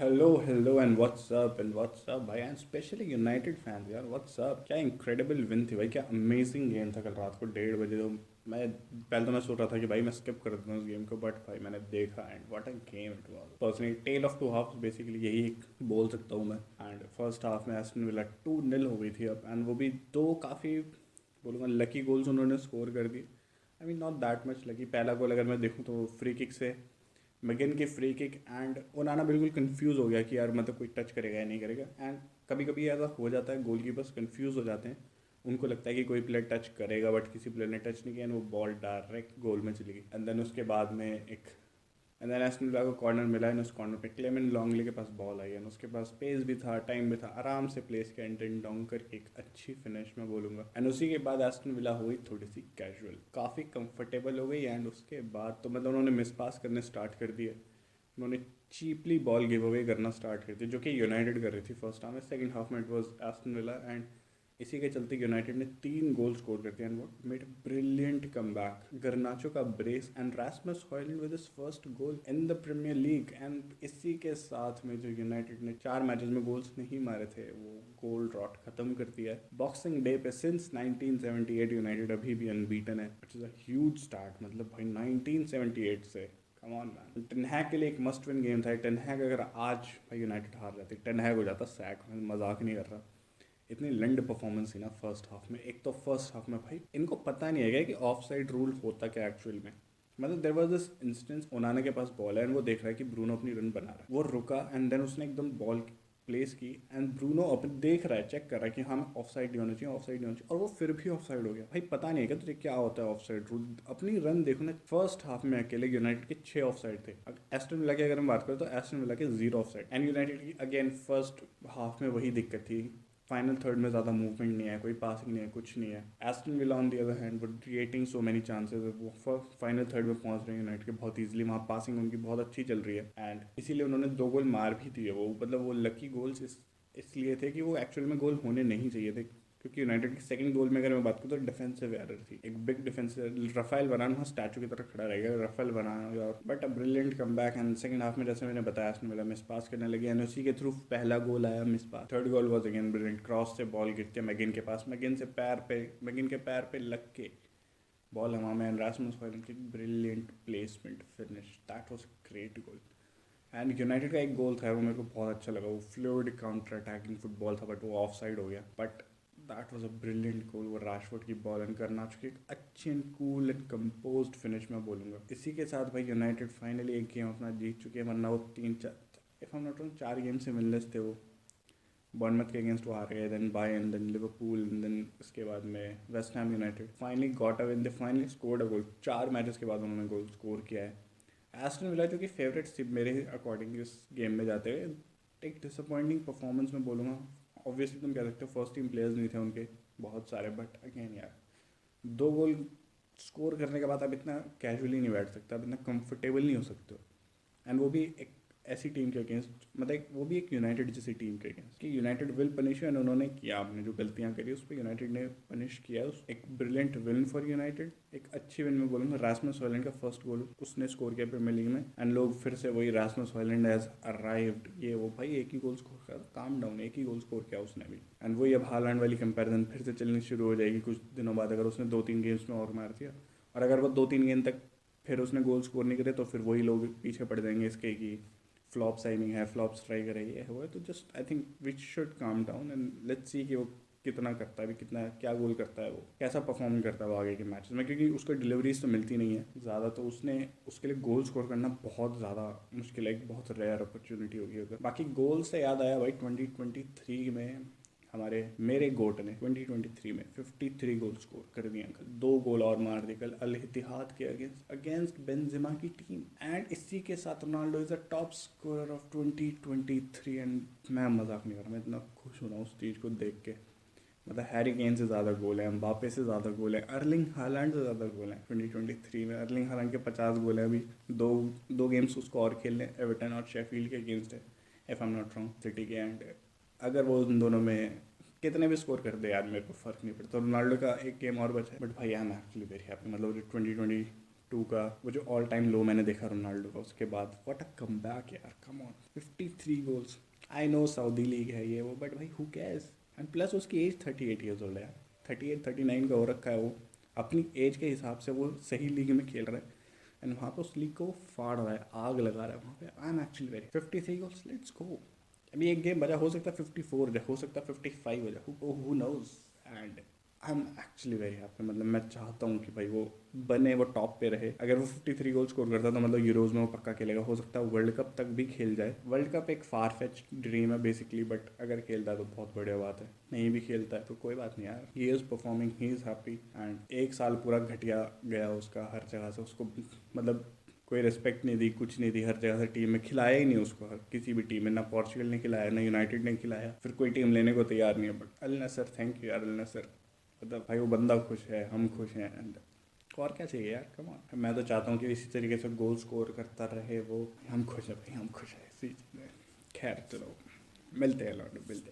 Hello and WhatsApp भाई and specially United fans यार WhatsApp. क्या इनक्रेडिबल विन थी भाई, क्या अमेजिंग गेम था कल रात को 1:30 बजे। तो मैं पहले तो मैं सोच रहा था कि भाई मैं स्किप कर देता हूँ उस गेम को, बट भाई मैंने देखा and what a game it was. Personally tale of two half basically यही एक बोल सकता हूँ मैं। एंड फर्स्ट हाफ में एस्टन विला 2-0 हो गई थी अब, एंड वो भी दो काफ़ी बोलूँगा लकी गोल्स उन्होंने स्कोर कर दिए। I mean not that much lucky. पहला गोल अगर मैं देखूँ तो फ्री किक से, मैगिन की फ्री किक, एंड ओनाना बिल्कुल कंफ्यूज हो गया कि यार मतलब कोई टच करेगा या नहीं करेगा। एंड कभी कभी ऐसा हो जाता है, गोलकीपर्स कंफ्यूज हो जाते हैं। उनको लगता है कि कोई प्लेयर टच करेगा बट किसी प्लेयर ने टच नहीं किया एंड वो बॉल डायरेक्ट गोल में चली गई। एंड देन उसके बाद में एक एंड देन एस्टन विला को कॉर्नर मिला एंड उस कॉर्नर पे क्लेमेंट लॉन्गली के पास बॉल आई एंड उसके पास स्पेस भी था, टाइम भी था, आराम से प्लेस किया एंड देन डोंकर की एक अच्छी फिनिश में बोलूँगा। एंड उसी के बाद एस्टन विला हुई थोड़ी सी कैजुअल, काफ़ी कंफर्टेबल हो गई। एंड उसके बाद तो मतलब उन्होंने मिस पास करने स्टार्ट कर दिए। उन्होंने चीपली बॉल गिव अवे करना स्टार्ट कर दिया, जो कि यूनाइटेड कर रही थी फर्स्ट हाफ में। सेकंड हाफ में it was Aston villa, and इसी के चलते यूनाइटेड ने 3 गोल स्कोर कर दिया and what made brilliant come back. Garnacho का brace and Rasmus Hojlund with his first goal in the Premier League. And इसी के साथ में जो यूनाइटेड ने 4 मैचेस में गोल्स नहीं मारे थे वो गोल ड्रॉट खत्म कर दिया है। बॉक्सिंग डे पे सिंस 1978 यूनाइटेड अभी भी अनबीटन है, which is a huge start. मतलब भाई 1978 से, कम ऑन मैन। टेनहैग के लिए एक मस्ट विन गेम था। टेनहैग अगर आज भाई यूनाइटेड हार जाती, टेनहैग हो जाता सैक। मैं मजाक नहीं कर रहा। इतनी लंड परफॉर्मेंस थी ना फर्स्ट हाफ में। एक तो फर्स्ट हाफ में भाई इनको पता नहीं है कि ऑफ साइड रूल होता क्या एक्चुअल में। मतलब देर वॉज दिस इंस्टेंस, ओनाना के पास बॉल है एंड वो देख रहा है कि ब्रूनो अपनी रन बना रहा है। वो रुका एंड देन उसने एकदम बॉल प्लेस की एंड ब्रूनो अपन देख रहा है, चेक कर रहा है कि हाँ ऑफ साइड नहीं होना चाहिए, ऑफ साइड नहीं होना चाहिए, और वो फिर भी ऑफ साइड हो गया। भाई पता नहीं है क्या तुझे क्या होता है ऑफ साइड रूल। अपनी रन देखो ना, फर्स्ट हाफ में अकेले यूनाइटेड के 6 ऑफ साइड थे। एस्टन विला की अगर हम बात करें तो एस्टन विला के 0 ऑफ साइड, एंड यूनाइटेड की अगेन फर्स्ट हाफ में वही दिक्कत थी। फाइनल थर्ड में ज़्यादा मूवमेंट नहीं है, कोई पासिंग नहीं है, कुछ नहीं है। Aston villa on the other hand were creating so many chances. वो फाइनल थर्ड में पहुंच रहे हैं यूनाइटेड के बहुत ईजिली। वहाँ पासिंग उनकी बहुत अच्छी चल रही है एंड इसीलिए उन्होंने 2 गोल मार भी दिए। वो मतलब वो लकी गोल्स इसलिए थे कि वो एक्चुअल में गोल होने नहीं चाहिए थे, क्योंकि यूनाइटेड के सेकंड गोल में अगर मैं बात करूँ तो डिफेंसिव एरर थी, एक बिग डिफेंसिव। रफाइल वरान वहाँ स्टैचू की तरह खड़ा रहेगा, रफाइल वरान, और but a brilliant come back. And second half में जैसे मैंने बताया एस्टन विला मिस पास करने लगी एंड उसी के थ्रू पहला गोल आया miss pass. Third goal was again brilliant, cross से बॉल गिरती है मैगिन के पास, मैगिन से पैर पे, मैगिन के पैर पे लग के बॉल हवा में एंड रासमस हॉयलैंड की brilliant placement finish, that was great goal. And United का एक गोल था वो मेरे को बहुत अच्छा लगा, वो फ्लूइड काउंटर अटैकिंग फुटबॉल था बट वो ऑफ साइड हो गया। But that was a brilliant goal. वो राशफोर्ड की बॉल एंड करनाचो की एक अच्छी and cool and composed finish में बोलूँगा। इसी के साथ भाई यूनाइटेड फाइनली एक गेम अपना जीत चुके हैं, वरना वो 3-4, if I am not wrong, 4 game से विनलेस थे वो। बॉर्नमथ के अगेंस्ट वो हार गए, then Bayern, then Liverpool, then उसके बाद में West Ham United finally got a win, they finally scored a goal. 4 matches के बाद उन्होंने गोल स्कोर किया है। एस्टन विला जो कि फेवरेट थी मेरे अकॉर्डिंग इस गेम में जाते हुए, एक डिसअपॉइंटिंग परफॉर्मेंस में बोलूँगा। ऑब्वियसली तुम कह सकते हो फर्स्ट टीम प्लेयर्स नहीं थे उनके बहुत सारे, बट अगेन यार 2 गोल स्कोर करने के बाद आप इतना कैजुअली नहीं बैठ सकते, आप इतना कंफर्टेबल नहीं हो सकते हो। एंड वो भी एक ऐसी टीम के अगेंस्ट, मतलब वो भी एक यूनाइटेड जैसी टीम के अगेंस्ट, कि यूनाइटेड विल पनिश एंड उन्होंने किया। आपने जो गलतियां करी उस पर यूनाइटेड ने पनिश किया। उस एक ब्रिलियंट विन फॉर यूनाइटेड, एक अच्छी विन में बोलूँगा। रासमस हॉयलैंड का फर्स्ट गोल उसने स्कोर किया प्रीमियर लीग में एंड लोग फिर से वही रासमस हॉयलैंड हैज अराइव्ड, ये वो भाई एक ही गोल स्कोर किया, काम डाउन, एक ही गोल स्कोर किया उसने भी। एंड वही अब हालैंड वाली कंपैरिजन फिर से चलनी शुरू हो जाएगी कुछ दिनों बाद, अगर उसने 2-3 गेम्स में और मार दिया और अगर वो 2-3 गेम तक फिर उसने गोल स्कोर नहीं करे तो फिर वही लोग पीछे पड़ जाएंगे इसके कि फ्लॉप साइनिंग है, फ्लॉप स्ट्राइक है, ये है। तो just I think which should calm down and let's see कि वो कितना करता है अभी, कितना क्या गोल करता है, वो कैसा परफॉर्म करता है वो आगे के मैचेस में, क्योंकि उसको डिलीवरीज तो मिलती नहीं है ज़्यादा। तो उसने उसके लिए गोल स्कोर करना बहुत ज़्यादा मुश्किल है, एक बहुत रेयर अपॉर्चुनिटी होगी अगर। बाकी गोल से याद आया भाई 2023 में हमारे मेरे गोट ने 2023 में 53 गोल स्कोर कर दिए कल, 2 गोल और मार दिए कल अल इत्तिहाद के अगेंस्ट अगेंस्ट बेंजेमा की टीम। एंड इसी के साथ Ronaldo is a top scorer of 2023 and मैं मजाक नहीं कर रहा, मैं इतना खुश हो रहा हूँ उस चीज़ को देख के। मतलब हैरी केन से ज़्यादा गोल है, एम्बापे से ज़्यादा गोल है, अर्लिंग हालैंड से ज़्यादा गोल है 2023 में। अर्लिंग हालैंड के 50 गोल है अभी। दो दो गेम्स उसको और खेलने, एवर्टन और शेफील्ड के अगेंस्ट है if I am not wrong, city के। एंड अगर वो उन दोनों में कितने भी स्कोर कर दे यार मेरे को फ़र्क नहीं पड़ता। रोनाल्डो का एक गेम और बचा है, बट भाई आई एम एक्चुअली वेरी हैप्पी। मतलब 2022 2 का वो जो ऑल टाइम लो मैंने देखा रोनाल्डो का, उसके बाद व्हाट अ कमबैक यार, come on 53 goals. I know Saudi league है ये वो, बट भाई हु कैर्स। एंड प्लस उसकी एज 38 ईयर्स ओल्ड है यार, 38-39 का हो रखा है वो, अपनी एज के हिसाब से वो सही लीग में खेल रहा है। एंड वहाँ पे उस लीग को वो फाड़ रहा है, आग लगा रहा है वहाँ पे। आई am actually very 53 goals, let's go. अभी एक गेम बचा, हो सकता है 54 हो जाए, हो सकता है 55 हो जाए, who knows. And I am actually very happy, मतलब मैं चाहता हूँ कि भाई वो बने, वो टॉप पे रहे। अगर वो 53 गोल स्कोर करता तो मतलब यूरोज में वो पक्का खेलेगा, हो सकता है वर्ल्ड कप तक भी खेल जाए। वर्ल्ड कप एक फार फेच ड्रीम है बेसिकली, बट अगर खेलता है तो बहुत बढ़िया बात है, नहीं भी खेलता है तो कोई बात नहीं यार। He is performing, he is happy. And एक साल पूरा घटिया गया उसका हर जगह से, उसको मतलब कोई रिस्पेक्ट नहीं दी, कुछ नहीं दी, हर जगह से टीम में खिलाया ही नहीं उसको, हर किसी भी टीम में, ना पोर्चुगल ने खिलाया, ना यूनाइटेड ने खिलाया, फिर कोई टीम लेने को तैयार नहीं है। But Al Nassr, thank you यार अल नसर, मतलब भाई वो बंदा खुश है, हम खुश हैं। एंड और क्या चाहिए यार, कम ऑन। मैं तो चाहता हूँ कि इसी तरीके से गोल स्कोर करता रहे वो, हम खुश हैं भाई, हम खुश हैं इसी चीज़ में। खैर चलो, मिलते हैं लौट, मिलते हैं।